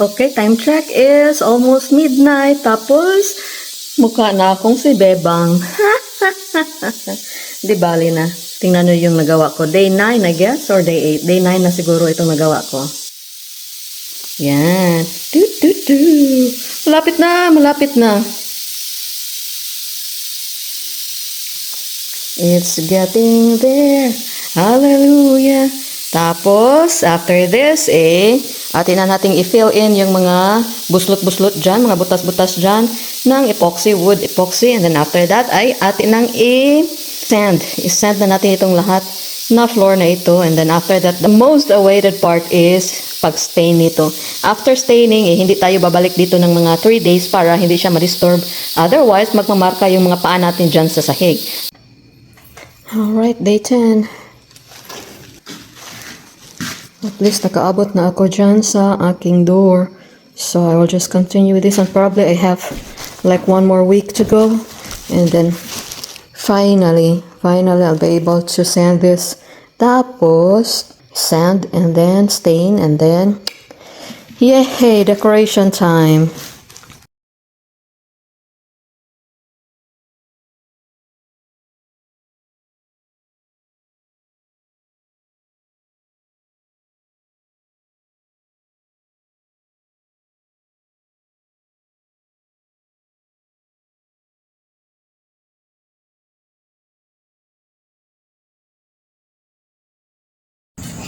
Okay, time check is almost midnight. Tapos, mukha na akong si Bebang. Di bali na. Tingnan nyo yung nagawa ko. Day 9, I guess, or day 8. Day 9 na siguro itong nagawa ko. Yan. Malapit na, malapit na. It's getting there. Hallelujah. Tapos, after this, atin na nating i-fill in yung mga buslot-buslot dyan, mga butas-butas dyan ng epoxy, wood epoxy. And then after that, ay atin nang i-sand. I-sand na natin itong lahat na floor na ito. And then after that, the most awaited part is pag-stain nito. After staining, hindi tayo babalik dito ng mga 3 days para hindi siya ma-disturb. Otherwise, magmamarka yung mga paa natin dyan sa sahig. Alright, day 10. At least nakaabot na ako dyan sa aking door. So I will just continue with this and probably I have like 1 more week to go. And then finally I'll be able to sand this. Tapos sand and then stain and then yay, decoration time.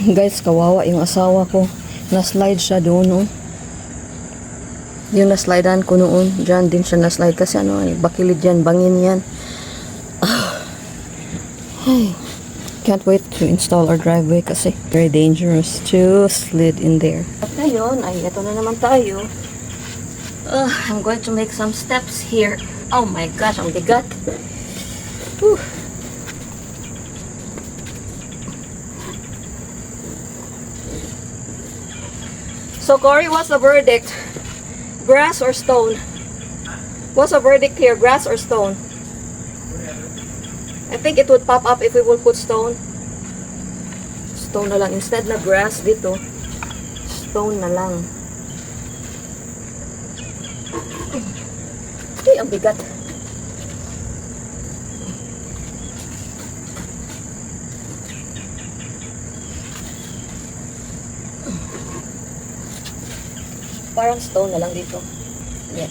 Guys, kawawa yung asawa ko. Na-slide siya doon, no? Yung na-slidean ko noon. Diyan din siya na-slide kasi bakilid yan, bangin yan. Ay, can't wait to install our driveway kasi very dangerous to slid in there. At ngayon, ay ito na naman tayo. I'm going to make some steps here. Oh my gosh, ang bigat. Whew. So, Cory, what's the verdict? Grass or stone? What's the verdict here? Grass or stone? I think it would pop up if we will put stone. Stone na lang. Instead na grass dito, stone na lang. Ay, ang bigat. Parang stone na lang dito. Yeah.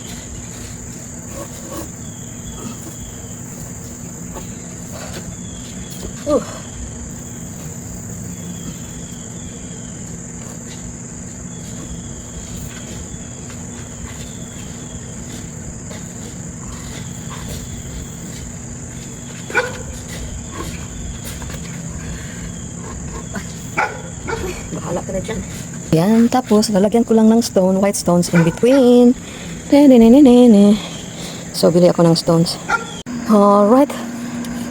Bahala ka na dyan. Yan, tapos lalagyan ko lang ng stone, white stones in between. So, bili ako ng stones. Alright.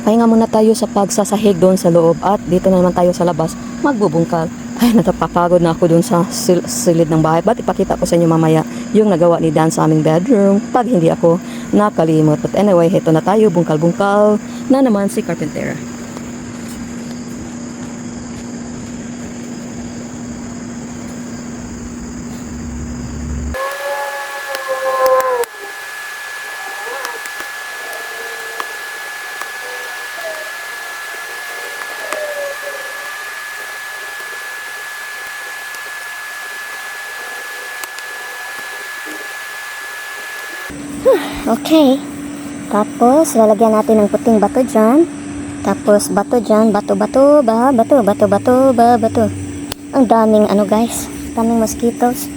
Pahinga muna tayo sa pagsasahig doon sa loob. At dito na naman tayo sa labas, magbubungkal. Ay, natapapagod na ako doon sa silid ng bahay. But ipakita ko sa inyo mamaya yung nagawa ni Dan sa aming bedroom pag hindi ako nakalimot. But anyway, ito na tayo, bungkal-bungkal na naman si Carpentera. Okay. Tapos, lalagyan natin ng puting bato dyan. Tapos, bato dyan. Bato. Ang daming guys. Daming mosquitoes.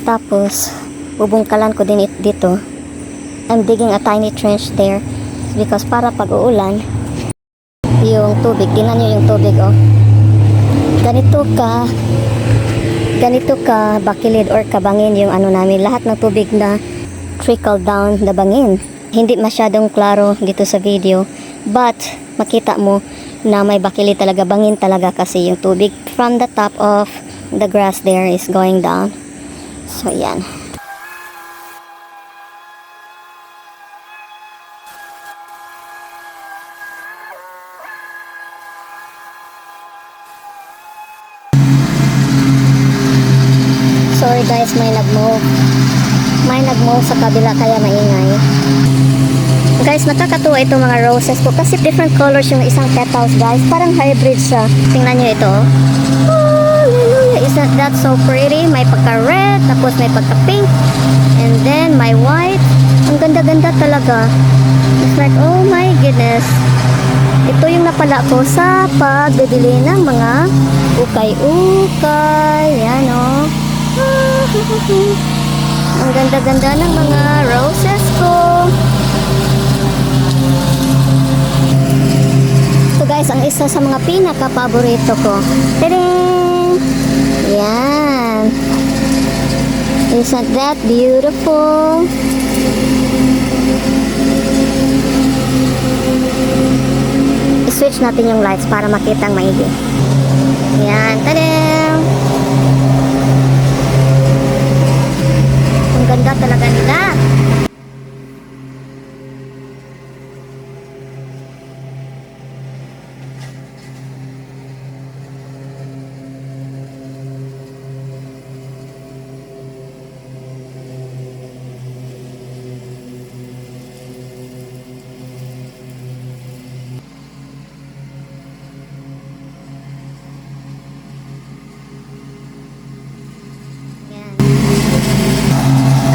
Tapos, bubungkalan ko din dito. I'm digging a tiny trench there. Because para pag uulan, yung tubig. Tingnan nyo yung tubig, oh. Ganito ka bakilid or kabangin yung namin. Lahat ng tubig na trickle down the bangin. Hindi masyadong klaro dito sa video, but makita mo na may bakili talaga, bangin talaga kasi yung tubig from the top of the grass there is going down. So yan. Sorry guys, may nagmow May nag-move sa kabila kaya maingay. Guys, nakakatuwa itong mga roses ko kasi different colors yung isang petals, guys. Parang hybrid siya. Tingnan nyo ito. Hallelujah! Isn't that so pretty? May pagka-red, tapos may pagka-pink, and then may white. Ang ganda-ganda talaga. It's like, oh my goodness. Ito yung napala ko sa pagbibili ng mga ukay-ukay. Yan, oh. Ang ganda-ganda ng mga roses ko. So guys, ang isa sa mga pinaka-paborito ko. Tadang! Yan. Isn't that beautiful? I-switch natin yung lights para makita ang maigi. Yan. Tadang! Ang ganda talaga nila.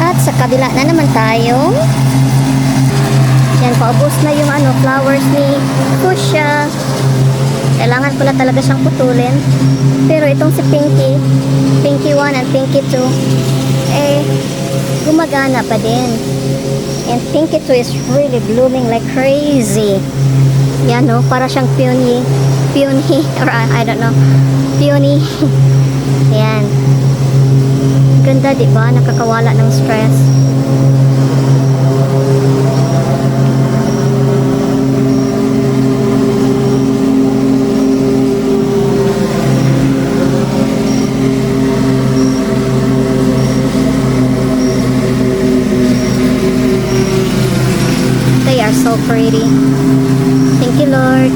At sa kabila na naman tayo. Yan, paubos na yung flowers ni Fuchsia. Kailangan pala talaga siyang putulin. Pero itong si Pinky, Pinky 1 and Pinky 2, gumagana pa din. And Pinky 2 is really blooming like crazy. Yan, no? Para siyang peony, or I don't know, peony. Yan. Ganda, di ba? Nakakawala ng stress. They are so pretty. Thank you, Lord.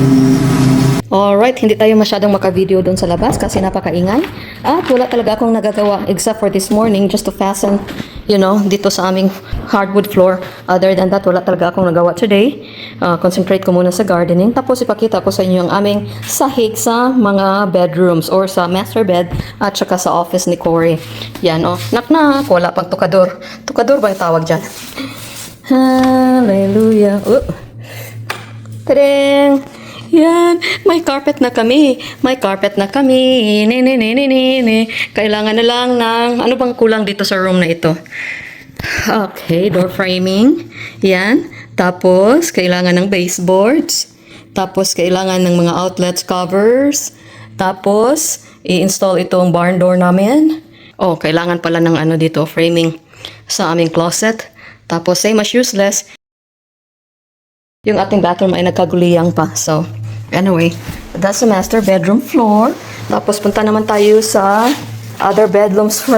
Alright, hindi tayo masyadong maka-video doon sa labas kasi napakaingay. At wala talaga akong nagagawa except for this morning just to fasten, dito sa aming hardwood floor. Other than that, wala talaga akong nagawa today. Concentrate ko muna sa gardening. Tapos ipakita ko sa inyo ang aming sahig sa mga bedrooms or sa master bed at saka sa office ni Cory. Yan, oh. Nak-nak, wala pang tukador. Tukador ba yung tawag dyan? Hallelujah. Tadang! Yan, may carpet na kami. May carpet na kami. Kailangan na lang ng, ano bang kulang dito sa room na ito? Okay, door framing. Yan. Tapos, kailangan ng baseboards. Tapos, kailangan ng mga outlets covers. Tapos, i-install itong barn door namin. Oh, kailangan pala ng dito, framing sa aming closet. Tapos, same as useless. Yung ating bathroom ay nagkaguliyang pa. So, anyway, that's the master bedroom floor. Tapos, punta naman tayo sa other bedrooms /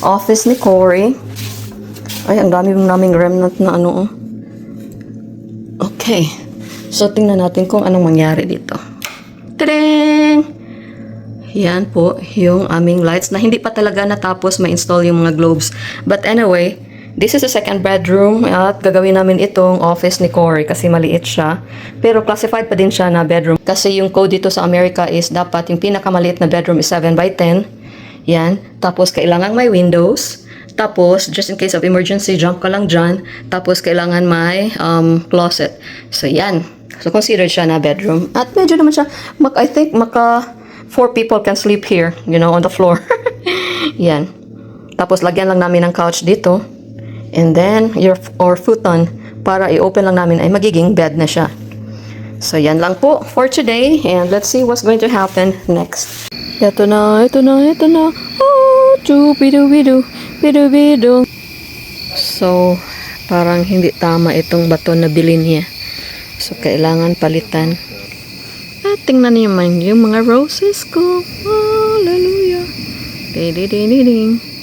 office ni Cory. Ay, ang dami naming remnant na Okay. So, tingnan natin kung anong mangyari dito. Tadang! Yan po, yung aming lights na hindi pa talaga natapos ma-install yung mga globes. But anyway, this is the second bedroom at gagawin namin itong office ni Cory kasi maliit siya. Pero classified pa din siya na bedroom. Kasi yung code dito sa Amerika is dapat yung pinakamaliit na bedroom is 7 by 10. Yan. Tapos kailangan may windows. Tapos, just in case of emergency, jump ka lang dyan. Tapos kailangan may closet. So yan. So considered siya na bedroom. At medyo naman siya, I think 4 people can sleep here, on the floor. Yan. Tapos lagyan lang namin ng couch dito. And then, or futon, para i-open lang namin ay magiging bed na siya. So, yan lang po for today. And let's see what's going to happen next. Ito na. Oh, chubidu-bidu, bidu-bidu. So, parang hindi tama itong bato na bilhin niya. So, kailangan palitan. At tingnan niyo man yung mga roses ko. Hallelujah. Ding-ding-ding-ding.